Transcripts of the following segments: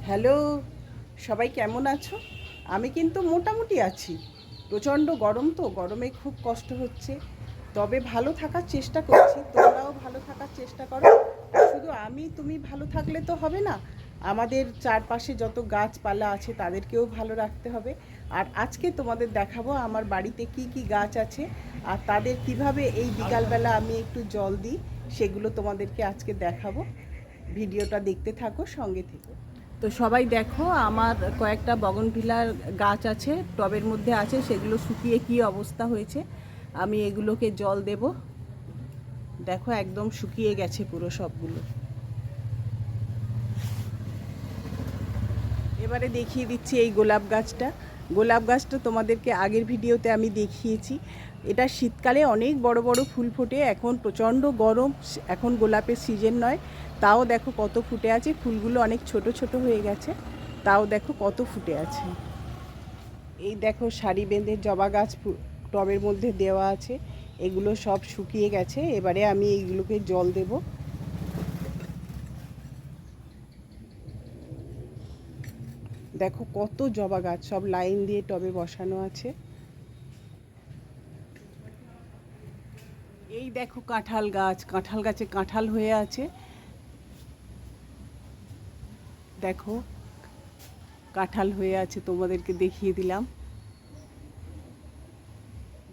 Hello, সবাই কেমন আছো? আমি কিন্তু মোটামুটি আছি। প্রচণ্ড গরম তো, গরমে খুব কষ্ট হচ্ছে। তবে ভালো থাকার চেষ্টা করছি, তোমরাও ভালো থাকার চেষ্টা করো। শুধু আমি তুমি ভালো থাকলে তো হবে না, আমাদের চারপাশে যত গাছপালা আছে তাদেরকেও ভালো রাখতে হবে। আর আজকে তোমাদের দেখাবো আমার বাড়িতে কি কি গাছ আছে আর তাদের কিভাবে এই বিকালবেলা আমি একটু জল দিই, সেগুলো তোমাদেরকে আজকে দেখাবো। ভিডিওটা দেখতে থাকো, সঙ্গে থেকো। তো সবাই দেখো, আমার কয়েকটা বগনভিলার গাছ আছে, টবের মধ্যে আছে, সেগুলো শুকিয়ে কি অবস্থা হয়েছে। আমি এগুলোকে জল দেব। দেখো একদম শুকিয়ে গেছে পুরো সবগুলো। এবারে দেখিয়ে দিচ্ছি এই গোলাপ গাছটা। গোলাপ গাছটা তোমাদেরকে আগের ভিডিওতে আমি দেখিয়েছি। এটা শীতকালে অনেক বড় বড় ফুল ফোটে। এখন প্রচণ্ড গরম, এখন গোলাপের সিজন নয়, তাও দেখো কত ফুটে আছে। ফুলগুলো অনেক ছোট ছোট হয়ে গেছে, তাও দেখো কত ফুটে আছে। এই দেখো সারি বেঁধে জবা গাছ টবের মধ্যে দেওয়া আছে, এগুলো সব শুকিয়ে গেছে। এবারে আমি এইগুলোকে জল দেব। দেখো কত জবা গাছ সব লাইন দিয়ে টবে বসানো আছে। এই দেখো কাঁঠাল গাছ, কাঁঠাল গাছে কাঁঠাল হয়ে আছে। দেখো কাঁঠাল হয়ে আছে, তোমাদেরকে দেখিয়ে দিলাম।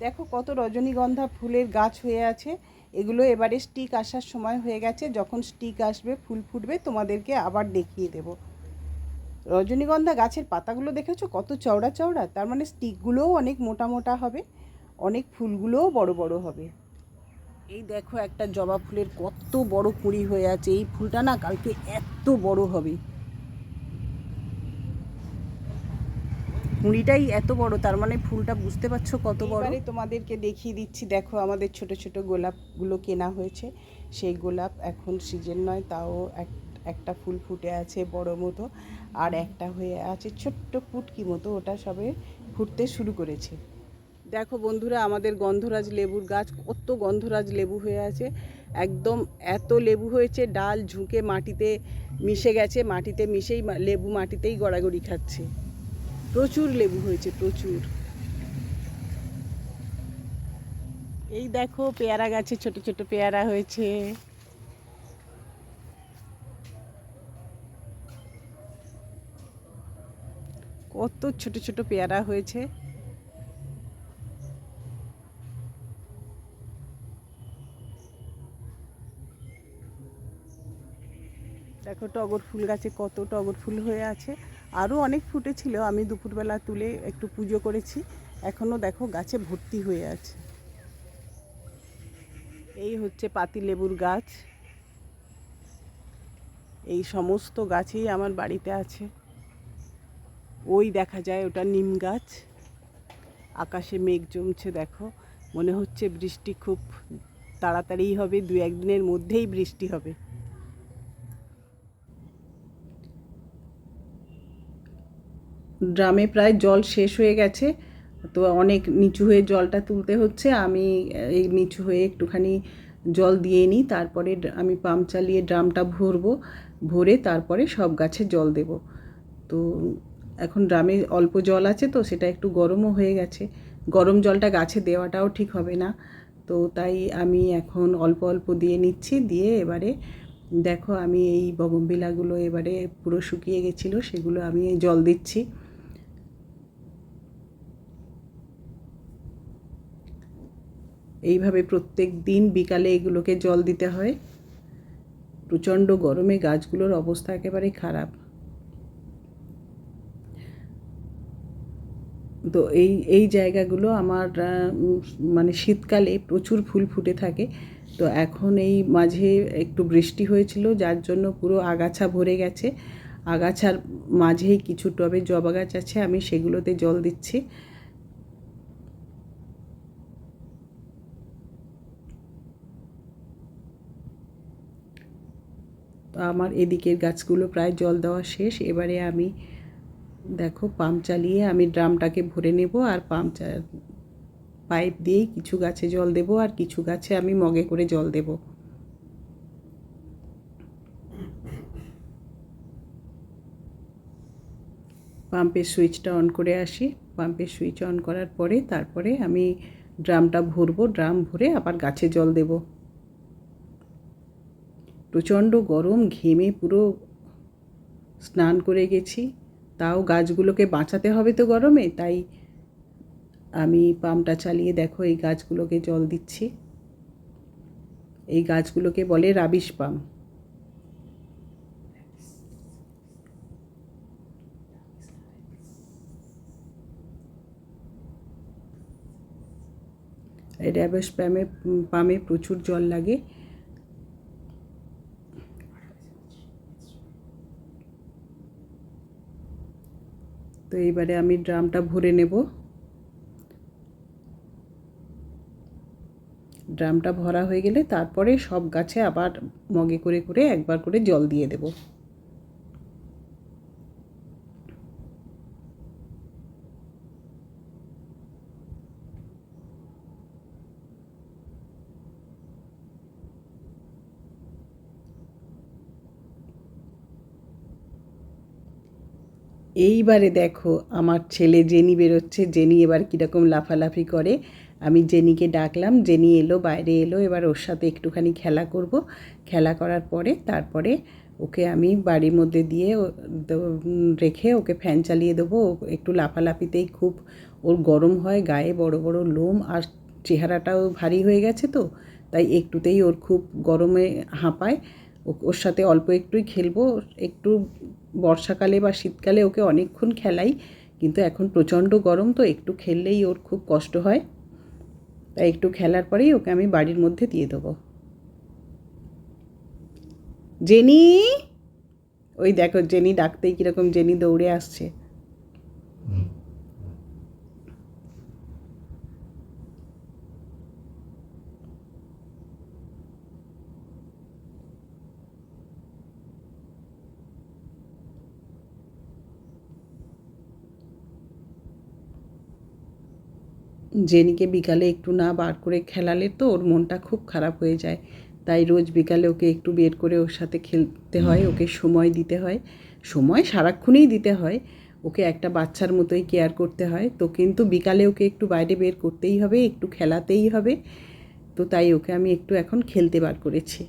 দেখো কত রজনীগন্ধা ফুলের গাছ হয়ে আছে। এগুলো এবারে স্টিক আসার সময় হয়ে গেছে, যখন স্টিক আসবে ফুল ফুটবে তোমাদেরকে আবার দেখিয়ে দেব। রজনীগন্ধা গাছের পাতাগুলো দেখেছো কত চওড়া চওড়া, তার মানে স্টিকগুলোও অনেক মোটা মোটা হবে, অনেক ফুলগুলোও বড় বড় হবে। এই দেখো একটা জবা ফুলের কত বড় কুঁড়ি হয়ে আছে। এই ফুলটা না কালকে এত বড় হবে, কুঁড়িটাই এত বড়, তার মানে ফুলটা বুঝতে পারছো কত বড়। এবারে তোমাদেরকে দেখিয়ে দিচ্ছি, দেখো আমাদের ছোট ছোট গোলাপগুলো কেনা হয়েছে। সেই গোলাপ এখন সিজন নয়, তাও একটা ফুল ফুটে আছে বড় মতো, আর একটা হয়ে আছে ছোট্ট পুটকি মতো, ওটা সবে ফুটতে শুরু করেছে। দেখো বন্ধুরা, আমাদের গন্ধরাজ লেবুর গাছ, কত গন্ধরাজ লেবু হয়ে আছে। একদম এত লেবু হয়েছে, ডাল ঝুঁকে মাটিতে মিশে গেছে, মাটিতে মিশেই লেবু মাটিতেই গড়াগড়ি খাচ্ছে। প্রচুর লেবু হয়েছে, প্রচুর। এই দেখো পেয়ারা গাছে ছোট ছোট পেয়ারা হয়েছে। কত ছোট ছোট পেয়ারা হয়েছে। দেখো টগর ফুল গাছে কত টগর ফুল হয়ে আছে, আরও অনেক ফুটেছিল, আমি দুপুরবেলা তুলে একটু পুজো করেছি। এখনও দেখো গাছে ভর্তি হয়ে আছে। এই হচ্ছে পাতিলেবুর গাছ। এই সমস্ত গাছই আমার বাড়িতে আছে। ওই দেখা যায় ওটা নিম গাছ। আকাশে মেঘ জমছে, দেখো মনে হচ্ছে বৃষ্টি খুব তাড়াতাড়িই হবে, দু একদিনের মধ্যেই বৃষ্টি হবে। ড্রামে প্রায় জল শেষ হয়ে গেছে, তো অনেক নিচু হয়ে জলটা তুলতে হচ্ছে। আমি এই নিচু হয়ে একটুখানি জল দিয়ে নিই, তারপরে আমি পাম্প চালিয়ে ড্রামটা ভরবো, ভরে তারপরে সব গাছে জল দেব। তো এখন ড্রামে অল্প জল আছে, তো সেটা একটু গরমও হয়ে গেছে। গরম জলটা গাছে দেওয়াটাও ঠিক হবে না, তো তাই আমি এখন অল্প অল্প দিয়ে নিচ্ছি। দিয়ে এবারে দেখো আমি এই বগনবিলাগুলো এবারে পুরো শুকিয়ে গেছিলো, সেগুলো আমি জল দিচ্ছি। এইভাবে প্রত্যেক দিন বিকালে এগুলোকে জল দিতে হয়। প্রচণ্ড গরমে গাছগুলোর অবস্থা একেবারে খারাপ। তো এই এই জায়গাগুলো আমার মানে শীতকালে প্রচুর ফুল ফুটে থাকে। তো এখন এই মাঝে একটু বৃষ্টি হয়েছিল, যার জন্য পুরো আগাছা ভরে গেছে। আগাছার মাঝেই কিছু টবে জবা গাছ আছে, আমি সেগুলোতে জল দিচ্ছি। তো আমার এদিকের গাছগুলো প্রায় জল দেওয়া শেষ। এবারে আমি দেখো পাম্প চালিয়ে আমি ড্রামটাকে ভরে নেব, আর পাইপ দিয়েই কিছু গাছে জল দেব, আর কিছু গাছে আমি মগে করে জল দেব। পাম্পের সুইচটা অন করে আসি। পাম্পের সুইচ অন করার পরে তারপরে আমি ড্রামটা ভরবো, ড্রাম ভরে আবার গাছে জল দেব। প্রচণ্ড গরম, ঘেমে পুরো স্নান করে গেছি, তাও গাছগুলোকে বাঁচাতে হবে তো গরমে, তাই আমি পাম্পটা চালিয়ে দেখো এই গাছগুলোকে জল দিচ্ছি। এই গাছগুলোকে বলে রাবিশ পাম। এই রাবিশ পামে প্রচুর জল লাগে। তো এইবারে আমি ড্রামটা ভরে নেব। ড্রামটা ভরা হয়ে গেলে তারপরে সব গাছে আবার মগে করে করে একবার করে জল দিয়ে দেব। এইবারে দেখো আমার ছেলে জেনি বেরোচ্ছে। জেনি এবার কীরকম লাফালাফি করে। আমি জেনিকে ডাকলাম, জেনি এলো, বাইরে এলো। এবার ওর সাথে একটুখানি খেলা করব। খেলা করার পরে তারপরে ওকে আমি বাড়ির মধ্যে দিয়ে রেখে ওকে ফ্যান চালিয়ে দেবো। একটু লাফালাফিতেই খুব ওর গরম হয়, গায়ে বড় বড় লোম, আর চেহারাটাও ভারী হয়ে গেছে, তো তাই একটুতেই ওর খুব গরমে হাঁপায়। ওর সাথে অল্প একটুই খেলবো। একটু বর্ষাকালে বা শীতকালে ওকে অনেকক্ষণ খেলাই, কিন্তু এখন প্রচণ্ড গরম, তো একটু খেললেই ওর খুব কষ্ট হয়। তাই একটু খেলার পরেই ওকে আমি বাড়ির মধ্যে দিয়ে দেবো। জেনি, ওই দেখো জেনি ডাকতেই কীরকম জেনি দৌড়ে আসছে। জেনিকে বিকালে একটু না বার করে খেলালে তো ওর মনটা খুব খারাপ হয়ে যায়। তাই রোজ বিকালে ওকে একটু বের করে ওর সাথে খেলতে হয়, ওকে সময় দিতে হয়। সময় সারাক্ষণেই দিতে হয়, ওকে একটা বাচ্চার মতোই কেয়ার করতে হয়। তো কিন্তু বিকালে ওকে একটু বাইরে বের করতেই হবে, একটু খেলাতেই হবে। তো তাই ওকে আমি একটু এখন খেলতে বার করেছি।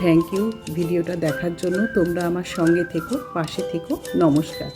থ্যাংক ইউ ভিডিওটা দেখার জন্য। তোমরা আমার সঙ্গে থেকো, পাশে থেকো। নমস্কার।